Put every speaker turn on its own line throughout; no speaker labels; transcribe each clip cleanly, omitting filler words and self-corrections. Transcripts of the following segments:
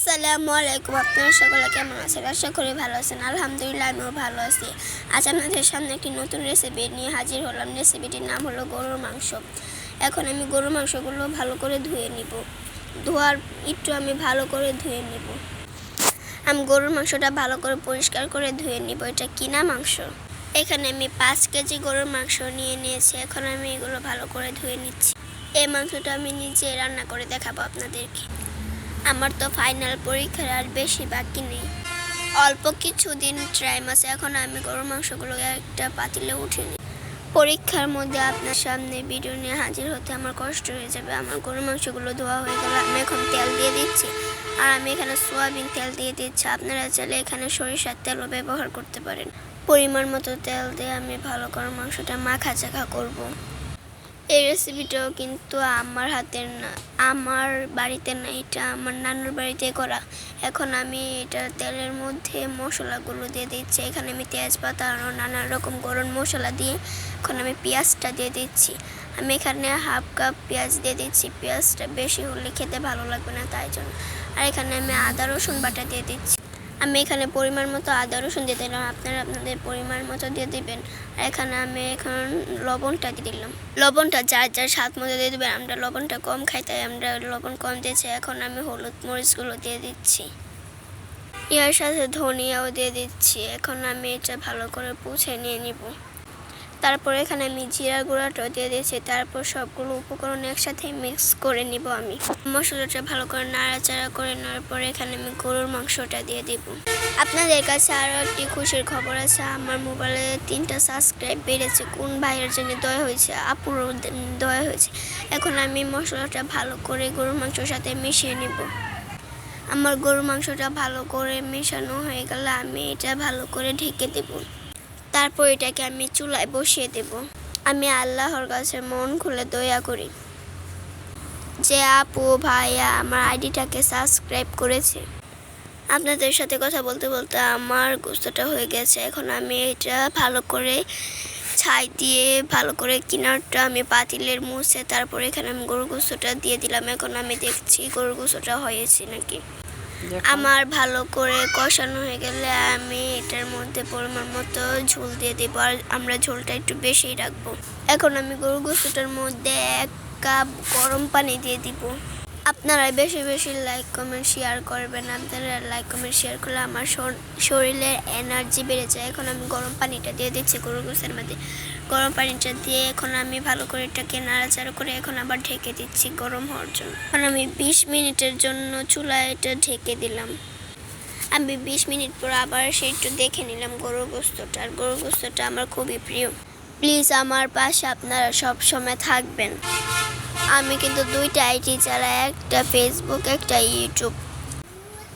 আসসালামু আলাইকুম। আপনারা সকলে কেমন আছেন? আশা করি ভালো আছেন। আলহামদুলিল্লাহ আমিও ভালো আছি। আজ আপনাদের সামনে একটি নতুন রেসিপি নিয়ে হাজির হলাম। রেসিপিটির নাম হলো গরুর মাংস। এখন আমি গরুর মাংসগুলো ভালো করে ধুয়ে নিব। ধোয়ার একটু আমি ভালো করে ধুয়ে নিব। আমি গরুর মাংসটা ভালো করে পরিষ্কার করে ধুয়ে নিব। এটা কিনা মাংস। এখানে আমি 5 কেজি গরুর মাংস নিয়ে নিয়েছি। এখন আমি এগুলো ভালো করে ধুয়ে নিচ্ছি। এই মাংসটা আমি নিজে রান্না করে দেখাবো আপনাদেরকে। আমার তো ফাইনাল পরীক্ষার আর বেশি বাকি নেই, অল্প কিছুদিন টাইম আছে। এখন আমি গরুর মাংসগুলো একটা পাতিলে উঠে নিই। পরীক্ষার মধ্যে আপনার সামনে ভিডিও নিয়ে হাজির হতে আমার কষ্ট হয়ে যাবে। আমার গরুর মাংসগুলো ধোয়া হয়ে গেলে আমি এখন তেল দিয়ে দিচ্ছি, আর আমি এখানে সয়াবিন তেল দিয়ে দিচ্ছি। আপনারা চাইলে এখানে সরিষার তেলও ব্যবহার করতে পারেন। পরিমাণ মতো তেল দিয়ে আমি ভালো করে মাংসটা মাখা করব। এই রেসিপিটাও কিন্তু আমার হাতের না, আমার বাড়িতে না, এটা আমার নানুর বাড়িতে করা। এখন আমি এটা তেলের মধ্যে মশলাগুলো দিয়ে দিচ্ছি। এখানে আমি তেজপাতা আর নানা রকম গরম মশলা দিয়ে এখন আমি পেঁয়াজটা দিয়ে দিচ্ছি। আমি এখানে হাফ কাপ পেঁয়াজ দিয়ে দিচ্ছি। পেঁয়াজটা বেশি হলে খেতে ভালো লাগবে না, তাই জন্য। আর এখানে আমি আদা রসুন বাটা দিয়ে দিচ্ছি। আমি এখানে পরিমাণ মতো আদা রসুন দিয়ে দিলাম, আপনারা আপনাদের পরিমাণ মতো দিয়ে দিবেন। আর এখানে আমি এখন লবণটা দিয়ে দিলাম। লবণটা যার যার স্বাদ মতো দিয়ে দেবেন। আমরা লবণটা কম খাই, তাই আমরা লবণ কম দিয়েছি। এখন আমি হলুদ মরিচগুলো দিয়ে দিচ্ছি, এর সাথে ধনিয়াও দিয়ে দিচ্ছি। এখন আমি এটা ভালো করে পুছে নিয়ে নিব। তারপর এখানে আমি জিরা গুঁড়াটাও দিয়ে দিয়েছি। তারপর সবগুলো উপকরণ একসাথে মিক্স করে নিব। আমি মশলাটা ভালো করে নাড়াচাড়া করে নেওয়ার পরে এখানে আমি গরুর মাংসটা দিয়ে দিব। আপনাদের কাছে আরও একটি খুশির খবর আছে, আমার মোবাইলে 3টা সাবস্ক্রাইব বেড়েছে। কোন ভাইয়ের জন্য দয়া হয়েছে, আপুর দয়া হয়েছে। এখন আমি মশলাটা ভালো করে গরুর মাংসের সাথে মিশিয়ে নিব। আমার গরুর মাংসটা ভালো করে মেশানো হয়ে গেলে আমি এটা ভালো করে ঢেকে দেব। তারপর এটাকে আমি চুলায় বসিয়ে দেব। আমি আল্লাহর কাছে মন খুলে দয়া করি যে আপু ভাইয়া আমার আইডিটাকে সাবস্ক্রাইব করেছে। আপনাদের সাথে কথা বলতে বলতে আমার গোস্তটা হয়ে গেছে। এখন আমি এটা ভালো করে ছাই দিয়ে ভালো করে কিনারটা আমি পাতিলের মুছে তারপর এখানে আমি গরুর গোস্তটা দিয়ে দিলাম। এখন আমি দেখছি গরুর গোস্তটা হয়েছে নাকি। আমার ভালো করে কষানো হয়ে গেলে আমি এটার মধ্যে পরিমাণ মতো ঝোল দিয়ে দেবো, আর আমরা ঝোলটা একটু বেশি রাখবো। এখন আমি গরুর গোস্তটার মধ্যে 1 কাপ গরম পানি দিয়ে দিব। আপনারা বেশি বেশি লাইক কমেন্ট শেয়ার করবেন। আপনারা লাইক কমেন্ট শেয়ার করলে আমার শরীরের এনার্জি বেড়ে যায়। এখন আমি গরম পানিটা দিয়ে দিচ্ছি গরুর গোস্তের মধ্যে। গরম পানিটা দিয়ে এখন আমি ভালো করে এটাকে নাড়াচাড়া করে এখন আবার ঢেকে দিচ্ছি গরম হওয়ার জন্য। এখন আমি 20 মিনিটের জন্য চুলায় এটা ঢেকে দিলাম। আমি 20 মিনিট পর আবার একটু দেখে নিলাম গরুর গোস্তটা। আর গরুর গোস্তটা আমার খুবই প্রিয়। প্লিজ আমার পাশে আপনারা সব সময় থাকবেন। আমি কিন্তু 2টা আইডি চালাই, একটা ফেসবুক একটা ইউটিউব।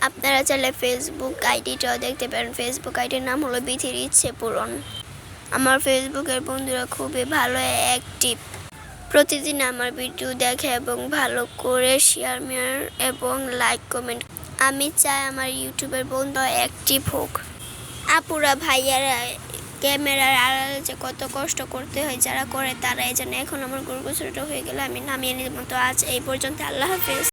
আপনারা চাইলে ফেসবুক আইডিটাও দেখতে পারেন। ফেসবুক আইডির নাম হলো বিথির ইচ্ছে পূরণ। আমার ফেসবুকের বন্ধুরা খুবই ভালো অ্যাক্টিভ, প্রতিদিন আমার ভিডিও দেখে এবং ভালো করে শেয়ার এবং লাইক কমেন্ট। আমি চাই আমার ইউটিউবের বন্ধু অ্যাক্টিভ হোক। আপুরা ভাইয়ারা ক্যামেরার আড়ালে যে কত কষ্ট করতে হয়, যারা করে তারাই জানে। এখন আমার গরুর গোস্তটা হয়ে গেলে আমি নামিয়ে নিব। তো আজ এই পর্যন্ত, আল্লাহ হাফেজ।